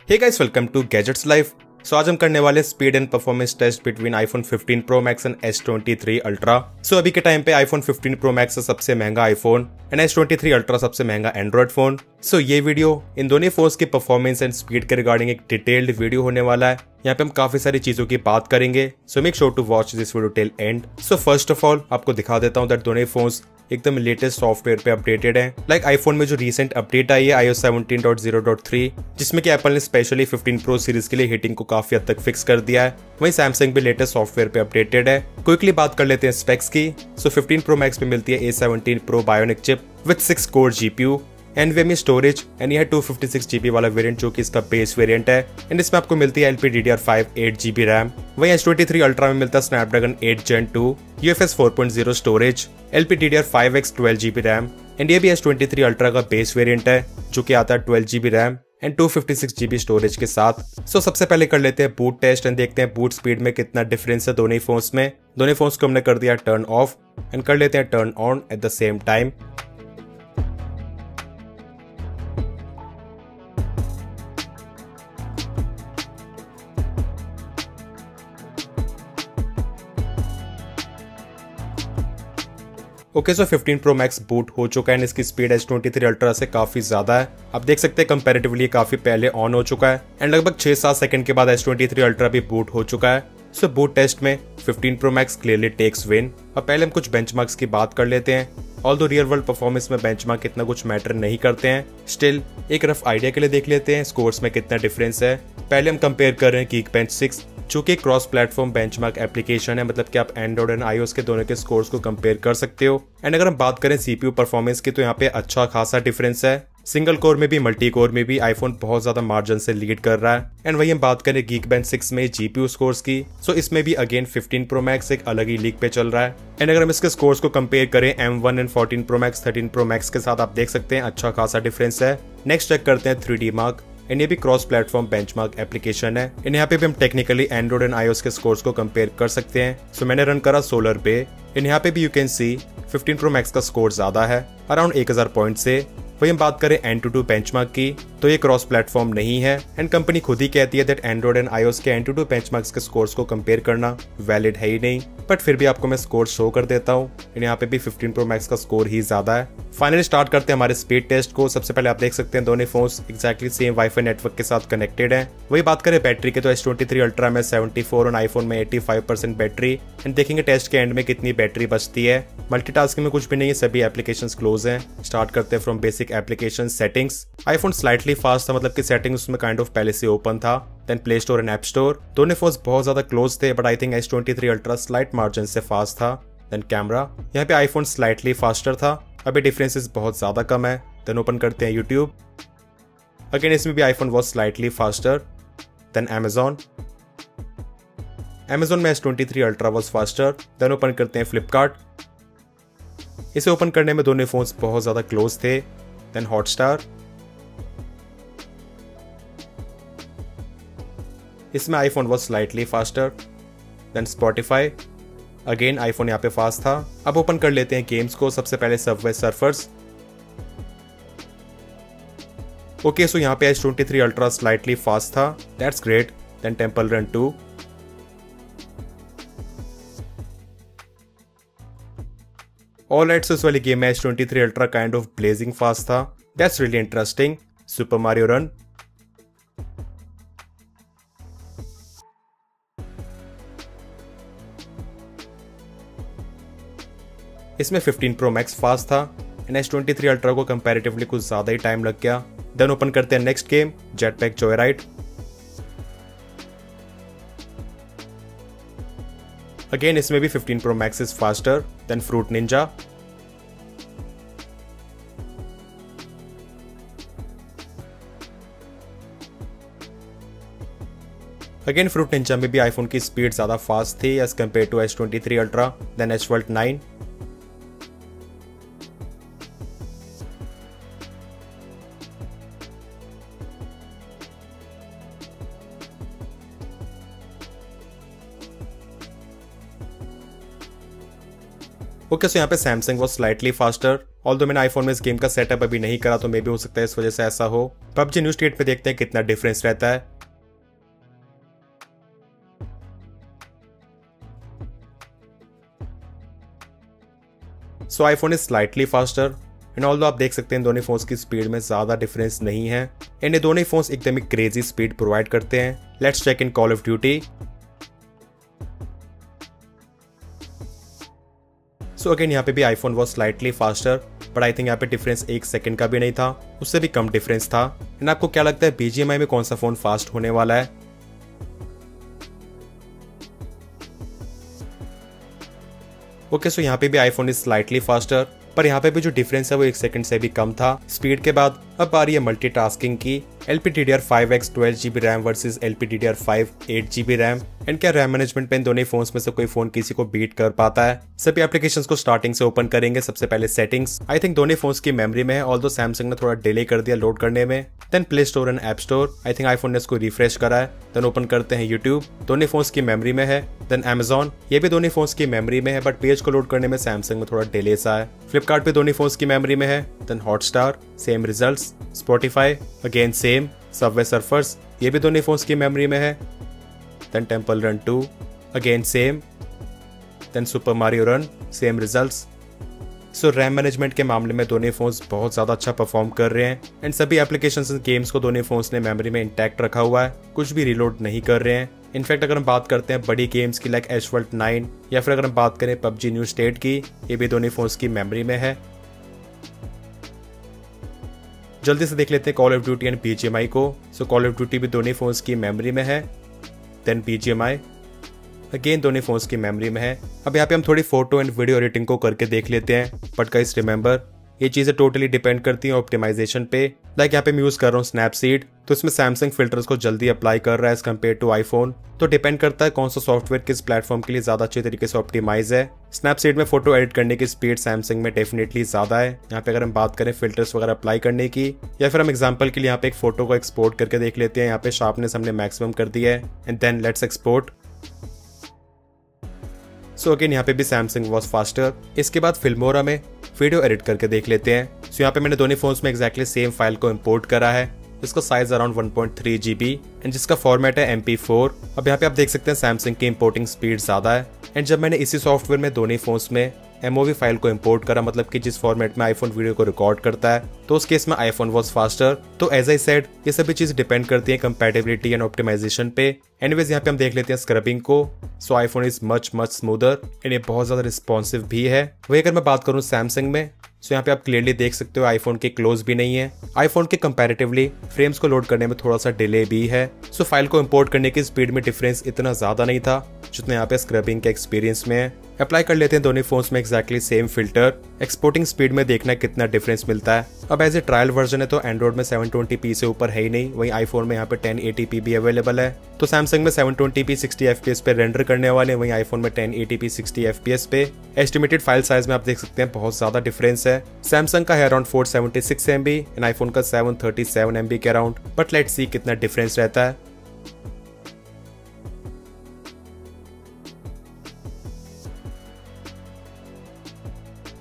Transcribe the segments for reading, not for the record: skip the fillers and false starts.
Hey guys, welcome to gadgets life. So आज हम करने वाले speed and performance test between iPhone 15 pro max and S23 ultra. So अभी के time पे आईफोन 15 प्रो मैक्स सबसे महंगा आईफोन एंड S23 अल्ट्रा सबसे महंगा एंड्रॉइड फोन। सो ये वीडियो इन दोनों फोन्स की परफॉर्मेंस एंड स्पीड के रिगार्डिंग एक डिटेल्ड वीडियो होने वाला है। यहाँ पे हम काफी सारी चीजों की बात करेंगे। So make sure to watch this video till end. So first of all आपको दिखा देता हूँ दैट दोनों फोन्स एकदम लेटेस्ट सॉफ्टवेयर पे अपडेटेड है। लाइक आईफोन में जो रीसेंट अपडेट आई है iOS 17.0.3, जिसमें कि एप्पल ने स्पेशली 15 प्रो सीरीज के लिए हीटिंग को काफी हद तक फिक्स कर दिया है। वहीं सैमसंग भी लेटेस्ट सॉफ्टवेयर पे अपडेटेड है। क्विकली बात कर लेते हैं स्पेक्स की। सो 15 प्रो मैक्स पे मिलती है A17 pro bionic chip with 6 core GPU, NVMe storage and यह 256 GB वाला वेरिएंट जो कि इसका बेस वेरिएंट है। एंड इसमें आपको मिलती है LPDDR5 8 GB रैम। वहीं S23 अल्ट्रा में मिलता है Snapdragon 8 Gen 2 UFS 4.0 storage, LPDDR5X 12 GB RAM. And ये भी S23 अल्ट्रा का बेस वेरिएंट है जो कि आता है 12 GB RAM and 256 GB storage के साथ। सो सबसे पहले कर लेते हैं बूट टेस्ट एंड देखते हैं बूट स्पीड में कितना डिफरेंस है दोनों फोन्स में। दोनों फोन्स को हमने कर दिया टर्न ऑफ एंड कर लेते हैं turn on at the same time. Okay, so 15 pro max boot हो चुका है एंड इसकी स्पीड S23 अल्ट्रा से काफी ज्यादा है। आप देख सकते हैं कंपैरेटिवली काफी पहले ऑन हो चुका है एंड लगभग 6-7 सेकंड के बाद S23 अल्ट्रा भी बूट हो चुका है। सो बूट टेस्ट में 15 pro Max clearly takes win. अब पहले हम कुछ बेंचमार्क्स की बात कर लेते हैं। ऑल्दो रियल वर्ल्ड परफॉर्मेंस में बेंचमार्क इतना कुछ मैटर नहीं करते हैं, स्टिल एक रफ आइडिया के लिए देख लेते हैं स्कोर्स में कितना डिफरेंस है। पहले हम कंपेयर कर रहे हैं Geekbench 6, जो कि क्रॉस प्लेटफॉर्म बेंचमार्क एप्लीकेशन है, मतलब कि आप एंड्रॉइड एंड iOS के दोनों के स्कोर्स को कंपेयर कर सकते हो। एंड अगर हम बात करें CPU परफॉर्मेंस की तो यहाँ पे अच्छा खासा डिफरेंस है। सिंगल कोर में भी मल्टी कोर में भी आईफोन बहुत ज्यादा मार्जिन से लीड कर रहा है। एंड वही हम बात करें Geekbench 6 में GPU स्कोर्स की, सो इसमें भी अगेन 15 प्रो मैक्स एक अलग ही लीग पे चल रहा है। एंड अगर हम इसके स्कोर्स को कंपेयर करें M1 and 14 pro max 13 pro max के साथ, आप देख सकते हैं अच्छा खासा डिफरेंस है। नेक्स्ट चेक करते हैं 3D मार्क एंड ये भी क्रॉस प्लेटफॉर्म बेंचमार्क एप्लीकेशन है। एंड यहाँ पे भी हम टेक्निकली एंड्रॉइड एंड iOS के स्कोर्स को कंपेयर कर सकते हैं। सो मैंने रन करा सोलर पे एंड यहाँ पे भी you can see 15 pro max का स्कोर ज्यादा है, अराउंड 1000 पॉइंट से। वही हम बात करें Antutu बेंचमार्क की तो ये क्रॉस प्लेटफॉर्म नहीं है एंड कंपनी खुद ही कहती है दैट एंड्रॉइड एंड iOS के Antutu बेंचमार्क्स के स्कोर्स को कंपेयर करना वैलिड है ही नहीं। बट फिर भी आपको मैं स्कोर शो कर देता हूँ। यहाँ पे भी 15 प्रो मैक्स का स्कोर ही ज्यादा है। फाइनली स्टार्ट करते हैं हमारे स्पीड टेस्ट को। सबसे पहले आप देख सकते हैं दोनों phones exactly same wifi network के साथ कनेक्टेड हैं। वही बात करें बैटरी के तो S23 अल्ट्रा में 74 और आईफोन में 85% बैटरी। एंड देखेंगे टेस्ट के एंड में कितनी बैटरी बचती है। मल्टीटास्किंग में कुछ भी नहीं है, सभी एप्लीकेशंस क्लोज हैं। स्टार्ट करते हैं from basic application settings. IPhone slightly fast था, मतलब कि सेटिंग्स उसमें काइंड ऑफ पहले से ओपन था। Then Play Store and App Store, दोनों फोन्स बहुत ज्यादा क्लोज थे, but I think S23 Ultra slight margin से फास्ट था। देन कैमरा, यहाँ पे आईफोन स्लाइटली फास्टर था, अभी डिफरेंसेस बहुत ज्यादा कम है। देन ओपन करते हैं यूट्यूब, अगेन इसमें भी iPhone was slightly faster. Then Amazon में S23 Ultra was faster. Then open करते हैं फ्लिपकार्ट, इसे ओपन करने में दोनों फोन्स बहुत ज्यादा क्लोज थे। देन हॉटस्टार, इसमें iPhone was slightly faster. Then Spotify, again iPhone यहाँ पे फास्ट था। अब ओपन कर लेते हैं गेम्स को। सबसे पहले सबवे सर्फर्स। ओके, सो यहाँ पे S23 अल्ट्रा स्लाइटली फास्ट था, that's great. Then temple run 2, alright, so इस वाली गेम में S23 ultra kind of blazing fast था, that's really interesting. Super Mario run, इसमें 15 प्रो मैक्स फास्ट था and S23 ultra को कंपैरेटिवली कुछ ज्यादा ही टाइम लग गया। देन ओपन करते हैं next game, jetpack joyride. Again इसमें भी 15 pro max is faster. Then fruit ninja, again fruit ninja में भी आईफोन की स्पीड ज्यादा फास्ट थी as compare to S23 ultra. Then asphalt 9, okay, so यहाँ पे Samsung was slightly faster. Although मैंने आईफोन में इस गेम का सेटअप अभी नहीं करा तो मे भी हो सकता है इस वजह से ऐसा हो। पबजी न्यू स्टेट पे देखते हैं कितना डिफरेंस रहता है। सो iPhone is slightly faster and although आप देख सकते हैं इन दोनों फोन्स की स्पीड में ज्यादा डिफरेंस नहीं है एंड ये दोनों फोन्स एकदम ही क्रेजी स्पीड प्रोवाइड करते हैं। Let's check in Call of Duty. So again यहाँ पे भी iPhone was slightly faster, but I think यहाँ पे डिफरेंस 1 सेकंड का भी नहीं था, उससे भी कम डिफरेंस था। एंड आपको क्या लगता है बीजीएमआई में कौन सा फोन फास्ट होने वाला है? ओके, सो यहाँ पे भी आईफोन इज स्लाइटली फास्टर, पर यहाँ पे भी जो डिफरेंस है वो 1 सेकंड से भी कम था स्पीड के बाद। अब आ रही है मल्टीटास्किंग की। LPDDR5X 12GB RAM versus LPDDR5 8GB RAM. And क्या रैम मैनेजमेंट पे इन दोनों फोन्स में से कोई फोन किसी को बीट कर पाता है? सभी एप्लीकेशंस को स्टार्टिंग से ओपन करेंगे। सबसे पहले सेटिंग्स। आई थिंक दोनों फोन्स की मेमोरी में है, ऑल्दो सैमसंग ने थोड़ा डिले कर दिया लोड करने में। Then Play Store and App Store, I think iPhone ने इसको रिफ्रेश करा है। देन ओपन करते हैं यूट्यूब, दोनों फोन्स की मेमोरी में है। देन Amazon, ये भी दोनों फोन्स की मेमोरी में है, बट पेज को लोड करने में सैमसंग में थोड़ा डिले सा है। फ्लिपकार्ट पे दोनों फोन्स की मेमोरी में है। Then Hotstar, same results. Spotify again same. Subway surfers, ये भी दोनों फोन्स की मेमोरी में है। Then temple run 2 again same. Then super Mario run, same results. So RAM management के मामले में दोनों फोन्स बहुत ज्यादा अच्छा परफॉर्म कर रहे हैं एंड सभी एप्लीकेशंस एंड गेम्स को दोनों फोन्स ने मेमोरी में इंटैक्ट रखा हुआ है, कुछ भी रिलोड नहीं कर रहे हैं। इनफैक्ट अगर हम बात करते हैं बड़ी गेम्स की लाइक एशवर्ल्ड 9 या फिर अगर हम बात करें पबजी न्यू स्टेट की, ये भी दोनों फोन्स की मेमोरी में है। जल्दी से देख लेते हैं call of duty and BGMI को। सो कॉल ऑफ ड्यूटी भी दोनों फोन्स की मेमोरी में है। देन बीजीएमआई अगेन दोनों फोन्स की मेमोरी में है। अब यहाँ पे हम थोड़ी फोटो एंड वीडियो एडिटिंग को करके देख लेते हैं, बट गाइस रिमेंबर ये चीजें टोटली डिपेंड करती हैं ऑप्टिमाइजेशन पे। लाइक यहाँ पे मैं यूज कर रहा हूँ स्नैपसीड, तो इसमें सैमसंग फिल्टर्स को जल्दी अप्लाई कर रहा है एज कम्पेयर टू आईफोन। तो डिपेंड करता है कौन सा सॉफ्टवेयर किस प्लेटफॉर्म के लिए ज्यादा अच्छे तरीके से ऑप्टिमाइज है। स्नैपसीड में फोटो एडिट करने की स्पीड सैमसंग में डेफिनेटली ज्यादा है। यहाँ पे अगर हम बात करें फिल्टर्स वगैरह अप्लाई करने की, या फिर हम एग्जाम्पल के लिए यहाँ पे एक फोटो को एक्सपोर्ट करके देख लेते हैं। यहाँ पे शार्पनेस हमने मैक्सिमम कर दिया है and then let's export. So again यहाँ पे भी सैमसंग वॉज फास्टर। इसके बाद फिल्मोरा में वीडियो एडिट करके देख लेते हैं। सो यहाँ पे मैंने दोनों फोन्स में एक्जैक्टली सेम फाइल को इंपोर्ट करा है, जिसका साइज अराउंड 1.3 GB एंड जिसका फॉर्मेट है MP4। अब यहाँ पे आप देख सकते हैं सैमसंग की इंपोर्टिंग स्पीड ज्यादा है एंड जब मैंने इसी सॉफ्टवेयर में दोनों फोन्स में MOV फाइल को इंपोर्ट करा, मतलब कि जिस फॉर्मेट में आईफोन वीडियो को रिकॉर्ड करता है, तो उस केस में आईफोन वॉज फास्टर। तो एज आई सेड ये सभी चीज डिपेंड करती है कंपैटिबिलिटी एंड ऑप्टिमाइजेशन पे। एनीवेज यहाँ पे हम देख लेते हैं स्क्रबिंग को। सो iPhone is much smoother and ये बहुत ज्यादा रिस्पॉन्सिव भी है। वही अगर मैं बात करूँ सैमसंग में, सो यहाँ पे आप क्लियरली देख सकते हो आईफोन के क्लोज भी नहीं है। आईफोन के कंपैरेटिवली फ्रेम्स को लोड करने में थोड़ा सा डिले भी है। सो फाइल को इंपोर्ट करने की स्पीड में डिफरेंस इतना ज्यादा नहीं था जितना यहाँ पे स्क्रबिंग के एक्सपीरियंस में है। अप्लाई कर लेते हैं दोनों फोन्स में exactly same filter. Exporting speed में देखना कितना डिफरेंस मिलता है। अब एज ए ट्रायल वर्जन है तो एंड्रॉइड में 720p से ऊपर है ही नहीं, वहीं आईफोन में यहाँ पे 1080p भी अवेलेबल है। तो सैमसंग में 720p 60 FPS पे रेंडर करने वाले, वहीं आईफोन में 1080p 60 FPS पे। एस्टिमेटेड फाइल साइज में आप देख सकते हैं बहुत ज्यादा डिफरेंस है। सैमसंग का है अराउंड 476 MB एंड आईफोन का 737 MB के अराउंड। बट लेट्स सी कितना डिफरेंस रहता है।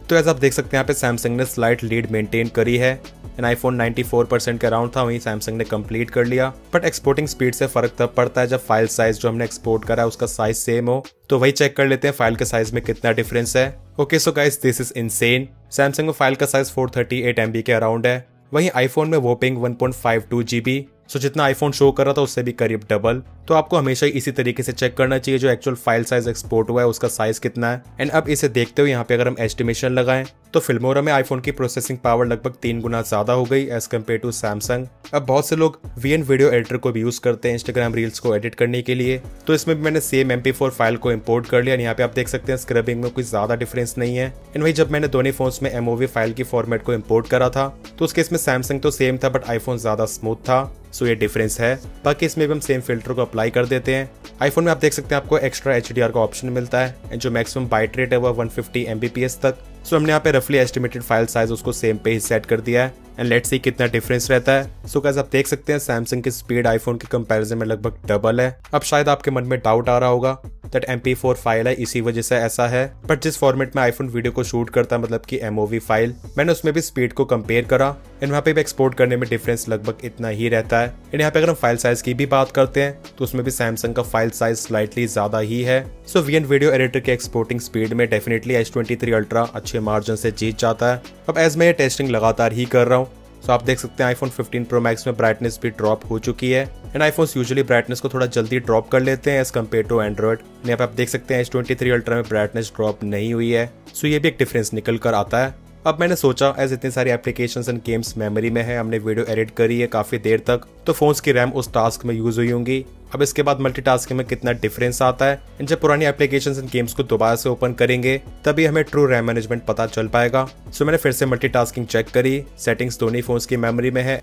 तो ऐसा आप देख सकते हैं यहाँ पे सैमसंग ने स्लाइट लीड मेंटेन करी है एंड आईफोन 94% के अराउंड था, वहीं सैमसंग ने कंप्लीट कर लिया। बट एक्सपोर्टिंग स्पीड से फर्क तब पड़ता है जब फाइल साइज जो हमने एक्सपोर्ट करा है उसका साइज सेम हो। तो वही चेक कर लेते हैं फाइल के साइज में कितना डिफरेंस है। Okay so guys this is insane. Samsung में फाइल का साइज 438 MB के अराउंड है, वहीं आईफोन में वोपिंग 1.52 GB। सो जितना आईफोन शो कर रहा था उससे भी करीब डबल। तो आपको हमेशा इसी तरीके से चेक करना चाहिए जो एक्चुअल फाइल साइज एक्सपोर्ट हुआ है उसका साइज कितना है। एंड अब इसे देखते हुए यहाँ पे अगर हम एस्टिमेशन लगाएं तो फिल्मोरा में आईफोन की प्रोसेसिंग पावर लगभग 3 गुना ज्यादा हो गई एज कम्पेयर टू सैमसंग। अब बहुत से लोग VN वीडियो एडिटर को भी यूज करते हैं इंस्टाग्राम रील्स को एडिट करने के लिए, तो इसमें भी मैंने सेम MP4 फाइल को इंपोर्ट कर लिया। यहाँ पे आप देख सकते हैं स्क्रबिंग में कोई ज्यादा डिफरेंस नहीं है। एंड वही जब मैंने दोनों फोन्स में MOV फाइल की फॉर्मेट को इंपोर्ट करा था तो उसके इसमें सैमसंग तो सेम था बट आईफोन ज्यादा स्मूथ था। सो ये डिफरेंस है। बाकी इसमें भी हम सेम फिल्टर को अप्लाई कर देते हैं। आईफोन में आप देख सकते हैं आपको एक्स्ट्रा HDR का ऑप्शन मिलता है एंड जो मैक्सिमम बाइट रेट है वो 150 Mbps तक। सो हमने यहाँ पे रफली एस्टिमेटेड फाइल साइज उसको सेम पे ही सेट कर दिया है एंड लेट्स सी कितना डिफरेंस रहता है। सो गाइस आप देख सकते हैं सैमसंग की स्पीड आईफोन के कंपैरिजन में लगभग डबल है। अब शायद आपके मन में डाउट आ रहा होगा दैट MP4 फाइल है, इसी वजह से ऐसा है। बट जिस फॉर्मेट में आईफोन वीडियो को शूट करता है, मतलब कि MOV फाइल, मैंने उसमें भी स्पीड को कंपेयर करा एंड वहाँ पे भी एक्सपोर्ट करने में डिफरेंस लगभग इतना ही रहता है। एंड यहाँ पे अगर हम फाइल साइज की भी बात करते हैं तो उसमें भी सैमसंग का फाइल साइज स्लाइटली ज्यादा ही है। सो VN वीडियो एडिटर के एक्सपोर्टिंग स्पीड में डेफिनेटली S23 अल्ट्रा अच्छे मार्जिन से जीत जाता है। अब एज मैं ये टेस्टिंग लगातार ही कर रहा हूँ, तो आप देख सकते हैं आईफोन 15 Pro Max में ब्राइटनेस भी ड्रॉप हो चुकी है एंड आईफोन्स यूजुअली ब्राइटनेस को थोड़ा जल्दी ड्रॉप कर लेते हैं एज कम्पेयर टू एंड्रॉइड। यहाँ पे आप देख सकते हैं S23 अल्ट्रा में ब्राइटनेस ड्रॉप नहीं हुई है, सो ये भी एक डिफरेंस निकल कर आता है। अब मैंने सोचा एज इतनी सारी एप्लीकेशंस एंड गेम्स मेमोरी में है, हमने वीडियो एडिट करी है काफी देर तक, तो फोन्स की रैम उस टास्क में यूज हुई होंगी। अब इसके बाद मल्टीटास्किंग में कितना डिफरेंस आता है एंड जब पुरानी एप्लीकेशंस एंड गेम्स को दोबारा से ओपन करेंगे तभी हमें ट्रू रैम मैनेजमेंट पता चल पाएगा। सो मैंने फिर से मल्टीटास्किंग चेक करी, सेटिंग्स दोनों फोन्स की मेमोरी में है।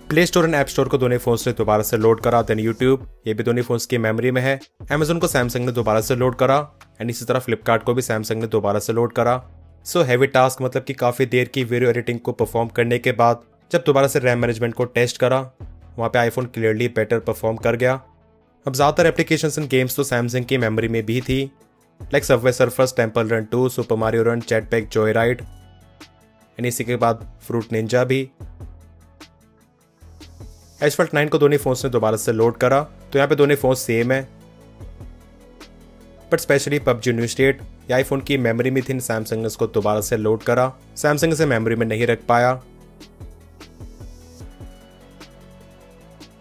Play Store and App store को दोनों फोन्स ने दोबारा से लोड करा, देन यूट्यूब, ये भी दोनों फोन्स की मेमोरी में है। Amazon को सैमसंग ने दोबारा से लोड करा एंड इसी तरह फ्लिपकार्ट को भी सैमसंग ने दोबारा से लोड करा। सो हैवी टास्क, मतलब कि काफी देर की वीडियो एडिटिंग को परफॉर्म करने के बाद जब दोबारा से रैम मैनेजमेंट को टेस्ट करा, वहाँ पे आईफोन क्लियरली बेटर परफॉर्म कर गया। अब ज्यादातर एप्लीकेशंस एंड गेम्स तो सैमसंग की मेमोरी में भी थी, like Subway surfers, temple run 2, super Mario run, jetpack joyride and इसी के बाद फ्रूट निंजा भी। Asphalt 9 को दोनों फोन्स ने दोबारा से लोड करा, तो यहाँ पे दोनों फोन्स सेम है, but specially PUBG new state या आईफोन की मेमोरी में थी, सैमसंग ने इसको दोबारा से लोड करा, सैमसंग इसे मेमोरी में नहीं रख पाया।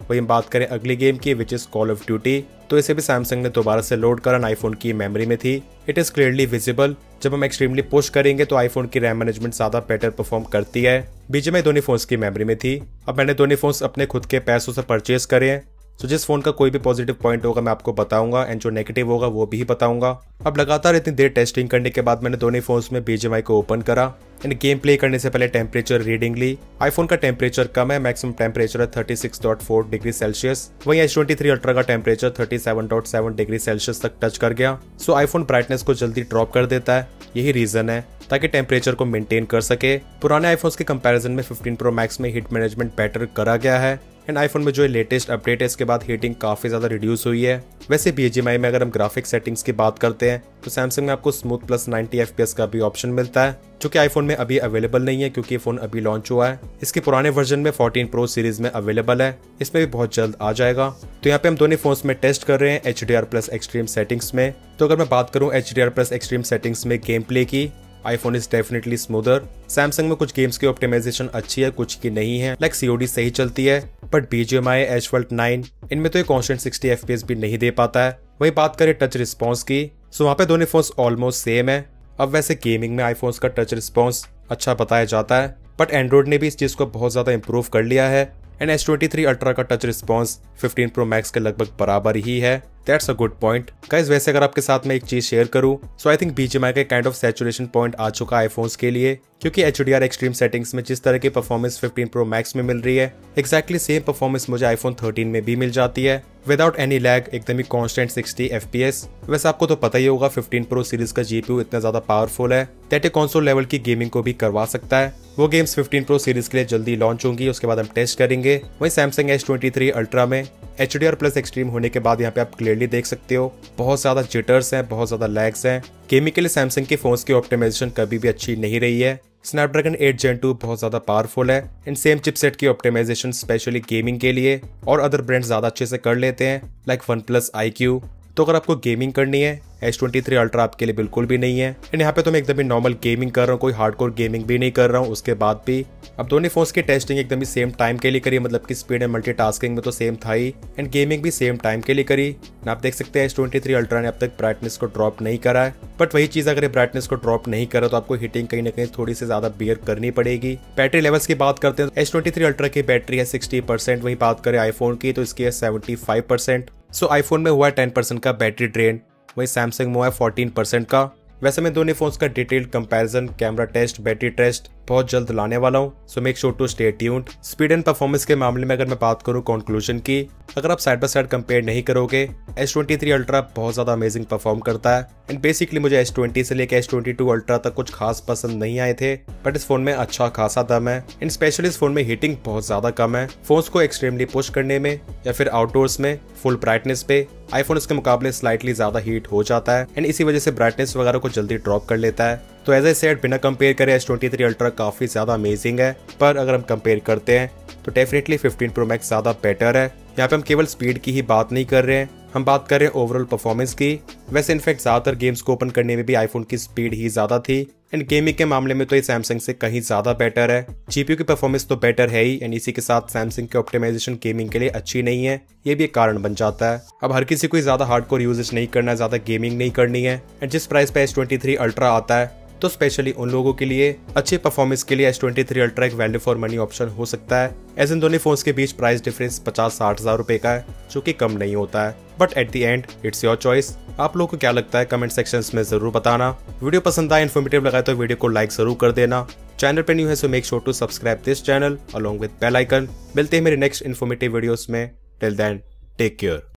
वही हम बात करें अगली गेम की which is call of duty, तो इसे भी सैमसंग ने दोबारा से लोड करा, आईफोन की मेमोरी में थी। इट इज क्लियरली विजिबल, जब हम एक्सट्रीमली पुश करेंगे तो आईफोन की रैम मैनेजमेंट ज्यादा बेटर परफॉर्म करती है। BGMI दोनों फोन्स की मेमोरी में थी। अब मैंने दोनों फोन्स अपने खुद के पैसों से परचेज करे हैं, तो जिस फोन का कोई भी पॉजिटिव पॉइंट होगा मैं आपको बताऊंगा एंड जो नेगेटिव होगा वो भी बताऊंगा। अब लगातार इतनी देर टेस्टिंग करने के बाद मैंने दोनों फोन्स में BGMI को ओपन करा एंड गेम प्ले करने से पहले टेम्परेचर रीडिंग ली। आईफोन का टेम्परेचर कम है, मैक्सिमम टेम्परेचर है 36.4 डिग्री सेल्सियस। वहीं S23 अल्ट्रा का टेम्परेचर 37.7 डिग्री सेल्सियस तक टच कर गया। सो आईफोन ब्राइटनेस को जल्दी ड्रॉप कर देता है, यही रीजन है ताकि टेम्परेचर को मेंटेन कर सके। पुराने आईफोन्स के कंपैरिजन में 15 Pro Max में हीट मैनेजमेंट बेटर करा गया है एंड आईफोन में जो लेटेस्ट अपडेट है इसके बाद हीटिंग काफी ज्यादा रिड्यूस हुई है। वैसे BGMI में अगर हम ग्राफिक सेटिंग्स की बात करते हैं तो सैमसंग में आपको स्मूथ प्लस 90 FPS का भी ऑप्शन मिलता है, जो कि आईफोन में अभी अवेलेबल नहीं है क्योंकि ये फोन अभी लॉन्च हुआ है। इसके पुराने वर्जन में 14 Pro सीरीज में अवेलेबल है, इसमें भी बहुत जल्द आ जाएगा। तो यहाँ पे हम दोनों फोन्स में टेस्ट कर रहे हैं HDR+ एक्सट्रीम सेटिंग्स में। तो अगर मैं बात करूँ HDR+ एक्सट्रीम सेटिंग्स में गेम प्ले की, iPhone is definitely smoother. Samsung में कुछ गेम्स की ऑप्टिमाइजेशन अच्छी है, कुछ की नहीं है, लाइक COD सही चलती है, बट BGMI, Asphalt 9 इनमें तो ये कॉन्स्टेंट 60 FPS भी नहीं दे पाता है। वही बात करें टच रिस्पॉन्स की, सो वहाँ पे दोनों फोन्स ऑलमोस्ट सेम है। अब वैसे गेमिंग में आईफोन्स का टच रिस्पॉन्स अच्छा बताया जाता है, बट एंड्रॉइड ने भी इस चीज को बहुत ज्यादा इंप्रूव कर लिया है एंड S23 अल्ट्रा का टच रिस्पॉन्स 15 Pro Max के लगभग बराबर ही है। That's a good point guys. वैसे अगर आपके साथ में एक चीज शेयर करूं, सो आई थिंक BGMI का काइंड ऑफ सैचुरेशन पॉइंट आ चुका है आईफोन्स के लिए, क्योंकि HDR एक्सट्रीम सेटिंग्स में जिस तरह की परफॉर्मेंस 15 Pro Max में मिल रही है, एक्जैक्टली सेम परफॉर्मेंस मुझे आईफोन 13 में भी मिल जाती है विदाउट एनी लैग, एकदम ही कॉन्स्टेंट 60 FPS। वैसे आपको तो पता ही होगा 15 Pro सीरीज का GPU इतना ज्यादा पावरफुल है दैट ए कंसोल लेवल की गेमिंग को भी करवा सकता है। वो गेम्स 15 Pro सीरीज के लिए जल्दी लॉन्च होंगी, उसके बाद हम टेस्ट करेंगे। वहीं सैमसंग S23 अल्ट्रा में HDR+ एक्सट्रीम होने के बाद यहाँ पे आप क्लियरली देख सकते हो बहुत ज्यादा जिटर्स हैं, बहुत ज्यादा लैग्स हैं। गेमिंग के लिए सैमसंग के फोन्स की ऑप्टिमाइजेशन कभी भी अच्छी नहीं रही है। स्नैपड्रैगन 8 Gen 2 बहुत ज्यादा पावरफुल है एंड सेम चिपसेट की ऑप्टिमाइजेशन स्पेशली गेमिंग के लिए और अदर ब्रांड्स ज्यादा अच्छे से कर लेते हैं, लाइक OnePlus IQ। तो अगर आपको गेमिंग करनी है S23 अल्ट्रा आपके लिए बिल्कुल भी नहीं है एंड यहाँ पे तो मैं एकदम ही नॉर्मल गेमिंग कर रहा हूँ, कोई हार्डकोर गेमिंग भी नहीं कर रहा हूँ उसके बाद भी। अब दोनों फोन्स की टेस्टिंग एकदम ही सेम टाइम के लिए करी, मतलब कि स्पीड एंड मल्टीटास्किंग में तो सेम था ही एंड गेमिंग भी सेम टाइम के लिए करी। आप देख सकते हैं S23 अल्ट्रा ने अब तक ब्राइटनेस को ड्रॉप नहीं करा है, बट वही चीज अगर ब्राइटनेस को ड्रॉप नहीं करा तो आपको हीटिंग कहीं ना कहीं थोड़ी सी ज्यादा बियर करनी पड़ेगी। बैटरी लेवल्स की बात करते हैं, S23 अल्ट्रा की बैटरी है 60%, वही बात करें आईफोन की तो इसकी है 75%। सो आईफोन में हुआ है 10% का बैटरी ड्रेन, वही सैमसंग में हुआ है 14% का। वैसे मैं दोनों फोन्स का detailed comparison, camera test, battery test बहुत जल्द लाने वाला हूँ, so make sure to stay tuned. Speed and performance के मामले में अगर मैं बात करूँ कंक्लूजन की, अगर आप साइड बाय साइड कंपेयर नहीं करोगे, S23 अल्ट्रा बहुत ज्यादा अमेजिंग परफॉर्म करता है। एंड बेसिकली मुझे S20 से लेकर S22 अल्ट्रा तक कुछ खास पसंद नहीं आए थे, बट इस फोन में अच्छा खासा दम है। एंड स्पेशली इस फोन में हीटिंग बहुत ज्यादा कम है। फोन्स को एक्सट्रीमली पुश करने में या फिर आउटडोर्स में फुल ब्राइटनेस पे आईफोन इसके मुकाबले स्लाइटली ज्यादा हीट हो जाता है एंड इसी वजह से ब्राइटनेस वगैरह को जल्दी ड्रॉप कर लेता है। तो एज आई सेड, बिना कंपेयर करे S23 अल्ट्रा काफी ज्यादा अमेजिंग है, पर अगर हम कंपेयर करते हैं तो डेफिनेटली 15 Pro Max ज्यादा बेटर है। यहाँ पे हम केवल स्पीड की ही बात नहीं कर रहे हैं, हम बात कर रहे हैं ओवरऑल परफॉर्मेंस की। वैसे इनफैक्ट ज्यादातर गेम्स को ओपन करने में भी आईफोन की स्पीड ही ज्यादा थी एंड गेमिंग के मामले में तो ये सैमसंग से कहीं ज्यादा बेटर है। जीपीयू की परफॉर्मेंस तो बेटर है ही एंड इसी के साथ सैमसंग की ऑप्टिमाइजेशन गेमिंग के लिए अच्छी नहीं है, ये भी एक कारण बन जाता है। अब हर किसी को ज्यादा हार्डकोर यूजेस नहीं करना है, ज्यादा गेमिंग नहीं करनी है एंड जिस प्राइस पे S23 अल्ट्रा आता है तो स्पेशली उन लोगों के लिए अच्छे परफॉर्मेंस के लिए S23 अल्ट्रा एक वैल्यू फॉर मनी ऑप्शन हो सकता है। एज इन दोनों फोन्स के बीच प्राइस डिफरेंस 50-60 हजार रुपए का है, जो कि कम नहीं होता है, but at the end it's your choice. आप लोगों को क्या लगता है कमेंट सेक्शंस में जरूर बताना। वीडियो पसंद आए, इन्फॉर्मेटिव लगा तो वीडियो को लाइक जरूर कर देना। चैनल पे न्यू है so make sure to subscribe this channel along with bell icon. मिलते हैं मेरे नेक्स्ट इन्फॉर्मेटिव वीडियोस में। Till then take care.